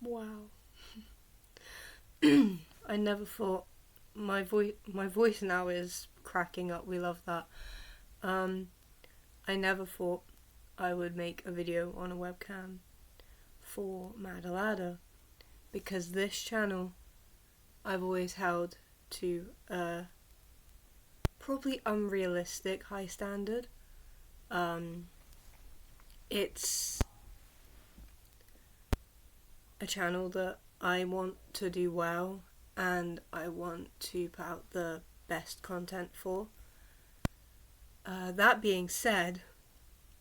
Wow. I never thought my voice now is cracking up. We love that. I never thought I would make a video on a webcam for Madalada, because this channel I've always held to a probably unrealistic high standard. It's a channel that I want to do well and I want to put out the best content for. That being said,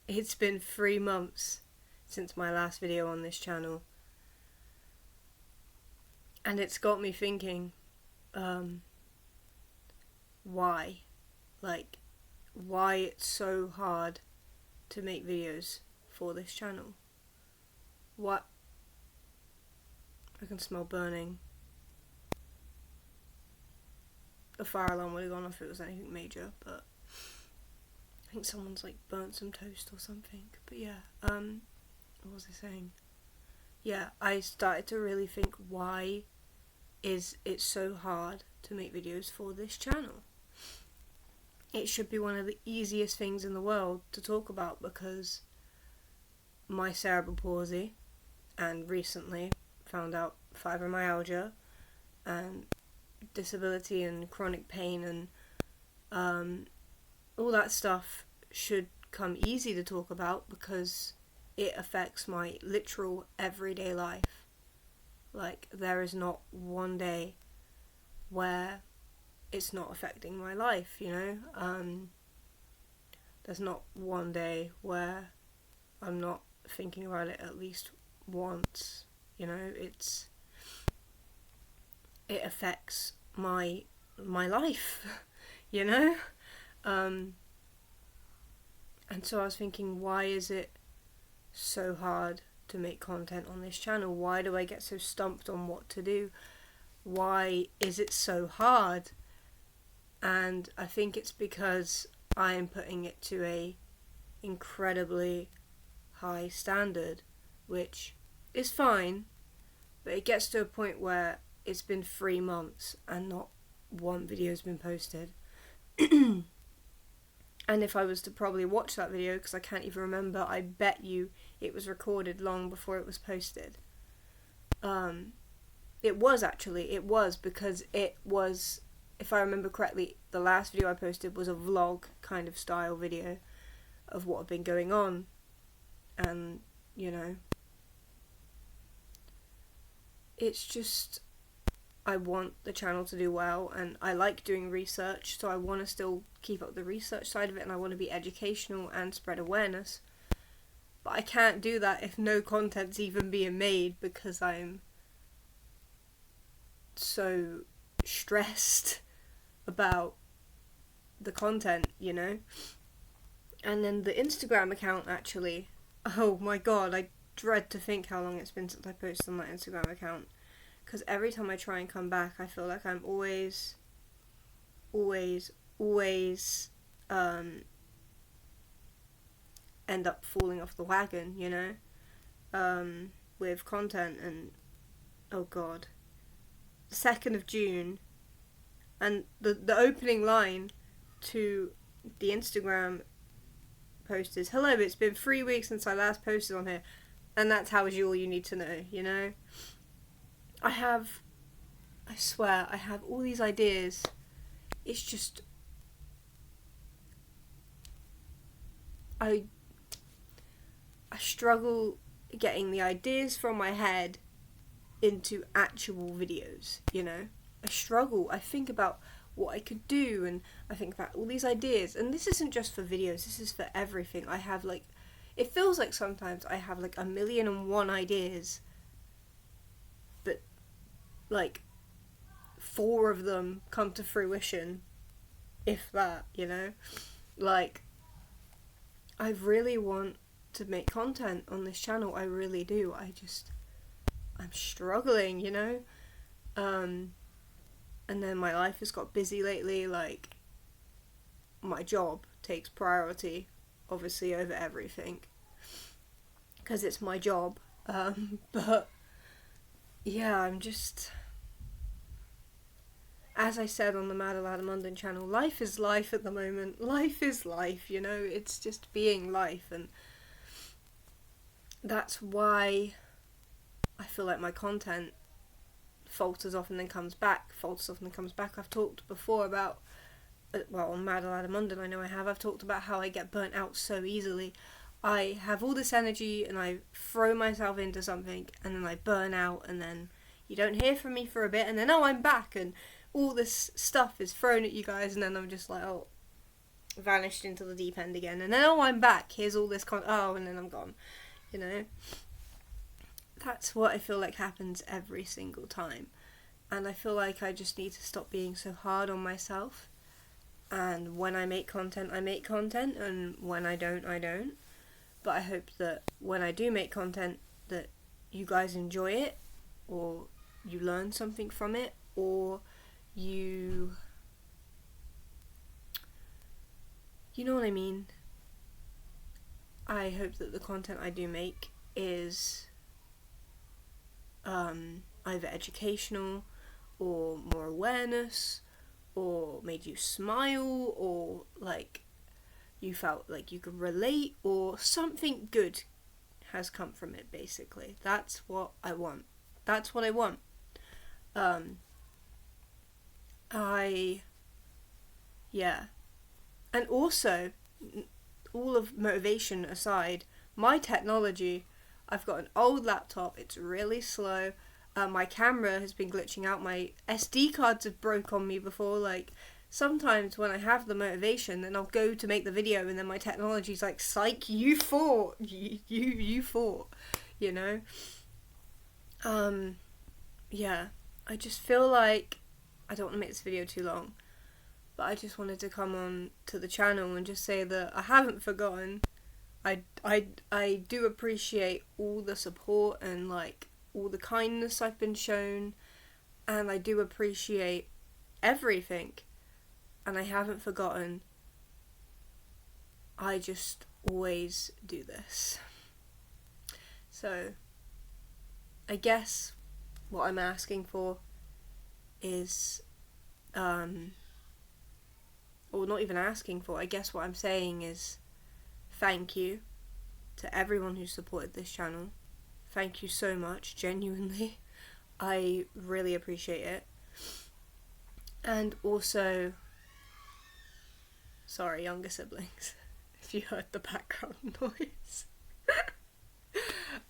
it's been 3 months since my last video on this channel, and it's got me thinking, why? Like, why it's so hard to make videos for this channel? What? I can smell burning. The fire alarm would have gone off if it was anything major, but I think someone's like burnt some toast or something. But yeah, what was I saying? Yeah, I started to really think, why is it so hard to make videos for this channel? It should be one of the easiest things in the world to talk about, because my cerebral palsy, and recently found out fibromyalgia and disability and chronic pain and all that stuff should come easy to talk about, because it affects my literal everyday life. Like, there is not one day where it's not affecting my life, you know? There's not one day where I'm not thinking about it at least once, you know? It affects my life, you know? And so I was thinking, why is it so hard to make content on this channel? Why do I get so stumped on what to do? Why is it so hard? And I think it's because I am putting it to a incredibly high standard, which is fine, but it gets to a point where it's been 3 months and not one video has been posted. And if I was to probably watch that video, because I can't even remember, I bet you it was recorded long before it was posted. It was, because it was, if I remember correctly, the last video I posted was a vlog kind of style video of what had been going on. And, you know, it's just, I want the channel to do well, and I like doing research, so I want to still keep up the research side of it, and I want to be educational and spread awareness. But I can't do that if no content's even being made, because I'm so stressed about the content, you know? And then the Instagram account, actually, oh my god, I dread to think how long it's been since I posted on that Instagram account. Because every time I try and come back, I feel like I'm always end up falling off the wagon, you know, with content. And oh god, 2nd of June, and the opening line to the Instagram post is, "Hello, it's been 3 weeks since I last posted on here," and that's all you need to know, you know. I swear, I have all these ideas. It's just, I struggle getting the ideas from my head into actual videos, you know. I struggle. I think about what I could do, and I think about all these ideas. And this isn't just for videos, this is for everything. I have, like, it feels like sometimes I have like 1,000,001 ideas, but like 4 of them come to fruition, if that, you know. Like, I really want to make content on this channel, I really do. I'm struggling, you know. And then my life has got busy lately. Like, my job takes priority, obviously, over everything, because it's my job. But yeah, I'm just, as I said on the Madalada Munden channel, life is life at the moment. Life is life, you know, it's just being life, and that's why I feel like my content falters off and then comes back, I've talked before about, well, on Madalada Munden, I know I've talked about how I get burnt out so easily. I have all this energy and I throw myself into something and then I burn out, and then you don't hear from me for a bit, and then, oh, I'm back, and all this stuff is thrown at you guys, and then I'm just like, oh, vanished into the deep end again, and then, oh, I'm back, here's all this oh, and then I'm gone, you know. That's what I feel like happens every single time, and I feel like I just need to stop being so hard on myself, and when I make content, and when I don't, I don't. But I hope that when I do make content, that you guys enjoy it, or you learn something from it, or you know what I mean. I hope that the content I do make is either educational, or more awareness, or made you smile, or like you felt like you could relate, or something good has come from it, basically. That's what I want. Yeah. And also, all of motivation aside, my technology, I've got an old laptop, it's really slow, my camera has been glitching out, my SD cards have broke on me before, like, sometimes when I have the motivation, then I'll go to make the video, and then my technology's like, psych, you fought, you fought, you know? Yeah, I just feel like, I don't want to make this video too long, but I just wanted to come on to the channel and just say that I haven't forgotten. I do appreciate all the support and like all the kindness I've been shown, and I do appreciate everything, and I haven't forgotten. I just always do this. So I guess what I'm asking for is or not even asking for, I guess what I'm saying is thank you to everyone who supported this channel. Thank you so much, genuinely. I really appreciate it. And also, sorry, younger siblings, if you heard the background noise.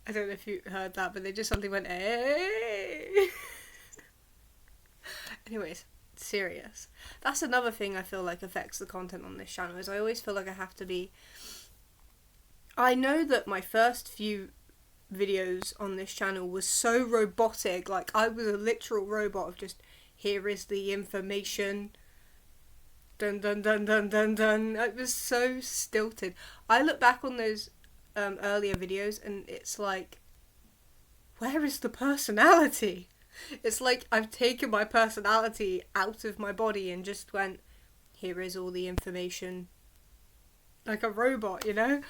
I don't know if you heard that, but they just something went, hey. Anyways, serious. That's another thing I feel like affects the content on this channel, is I always feel like I have to be... I know that my first few videos on this channel was so robotic, like I was a literal robot of just, here is the information, dun dun dun dun dun dun. It was so stilted. I look back on those earlier videos and it's like, where is the personality? It's like I've taken my personality out of my body and just went, here is all the information, like a robot, you know?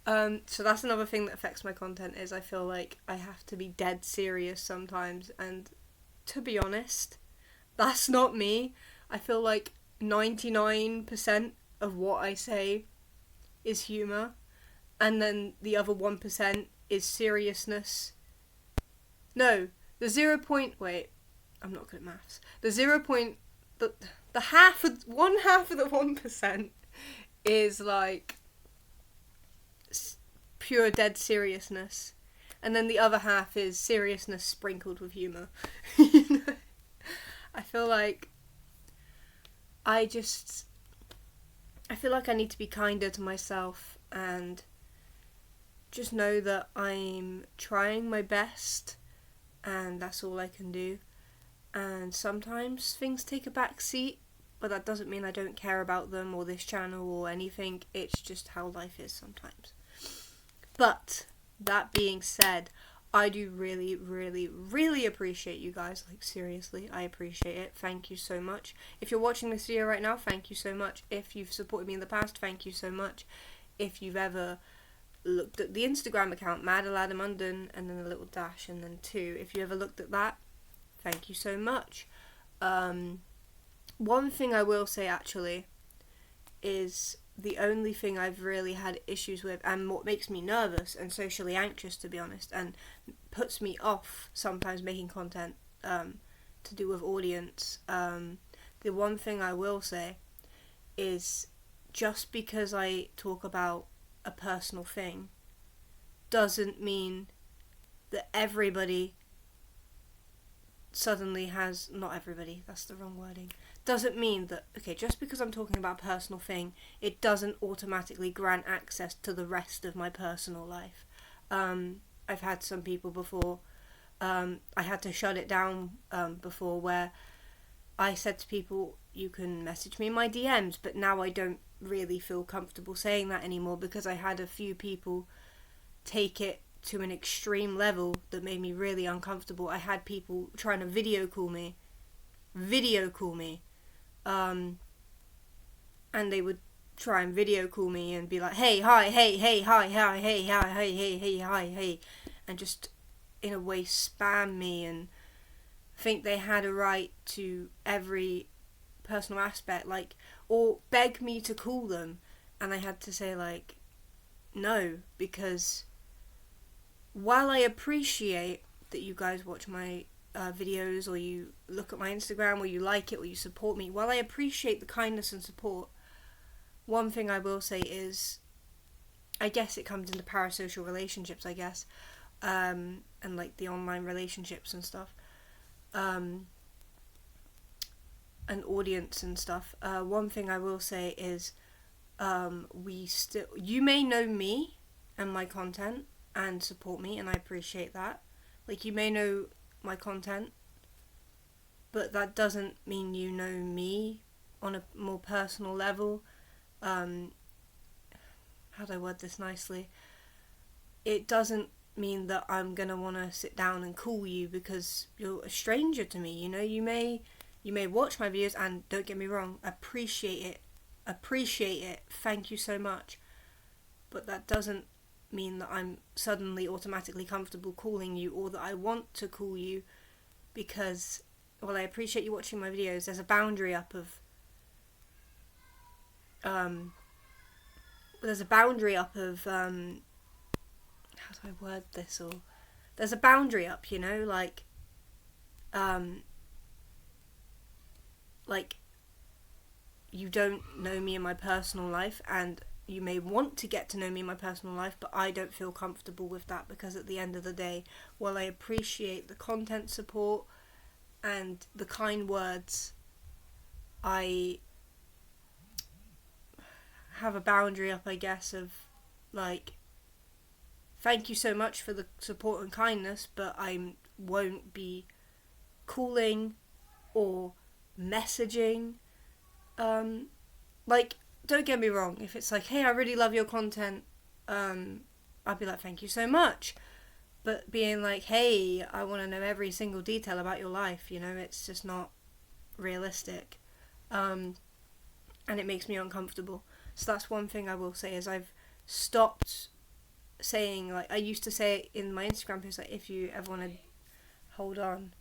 So that's another thing that affects my content, is I feel like I have to be dead serious sometimes, and to be honest, that's not me. I feel like 99% of what I say is humour, and then the other 1% is seriousness. No, the 0. Wait, I'm not good at maths. The 0. The half of the 1% is like pure dead seriousness, and then the other half is seriousness sprinkled with humour. You know? I feel like I feel like I need to be kinder to myself and just know that I'm trying my best, and that's all I can do. And sometimes things take a back seat, but that doesn't mean I don't care about them or this channel or anything. It's just how life is sometimes. But that being said, I do really, really, really appreciate you guys. Like, seriously, I appreciate it. Thank you so much. If you're watching this video right now, thank you so much. If you've supported me in the past, thank you so much. If you've ever looked at the Instagram account, Madalada Munden, and then a little dash, and then 2, if you ever looked at that, thank you so much. One thing I will say, actually, is the only thing I've really had issues with, and what makes me nervous and socially anxious, to be honest, and puts me off sometimes making content to do with audience. The one thing I will say is, just because I talk about a personal thing doesn't mean that everybody suddenly has, not everybody, that's the wrong wording, doesn't mean that, okay, just because I'm talking about a personal thing, it doesn't automatically grant access to the rest of my personal life. I've had some people before, I had to shut it down before, where I said to people, you can message me in my DMs, but now I don't really feel comfortable saying that anymore, because I had a few people take it to an extreme level that made me really uncomfortable. I had people trying to video call me, and they would try and video call me and be like, hey, hi, hey, hi, hi, hey, hi, hey, hi, hey, and just in a way spam me and think they had a right to every personal aspect, like, or beg me to call them, and I had to say, like, no, because while I appreciate that you guys watch my videos, or you look at my Instagram, or you like it, or you support me, while I appreciate the kindness and support, one thing I will say is, I guess it comes into parasocial relationships, I guess, and like the online relationships and stuff, an audience and stuff. One thing I will say is, you may know me and my content and support me, and I appreciate that. Like, you may know my content, but that doesn't mean you know me on a more personal level. How do I word this nicely? It doesn't mean that I'm gonna want to sit down and call you because you're a stranger to me. You know, you may watch my videos, and don't get me wrong, appreciate it, thank you so much, but that doesn't mean that I'm suddenly automatically comfortable calling you, or that I want to call you, because while I appreciate you watching my videos, there's a boundary up of how do I word this, or there's a boundary up, you know, like you don't know me in my personal life, and you may want to get to know me in my personal life, but I don't feel comfortable with that, because at the end of the day, while I appreciate the content support and the kind words, I have a boundary up, I guess, of like, thank you so much for the support and kindness, but I won't be calling or messaging. Like, don't get me wrong, if it's like, hey, I really love your content, I'd be like, thank you so much. But being like, hey, I want to know every single detail about your life, you know, it's just not realistic. And it makes me uncomfortable. So that's one thing I will say, is I've stopped saying, like, I used to say in my Instagram posts, like, if you ever want to, hold on,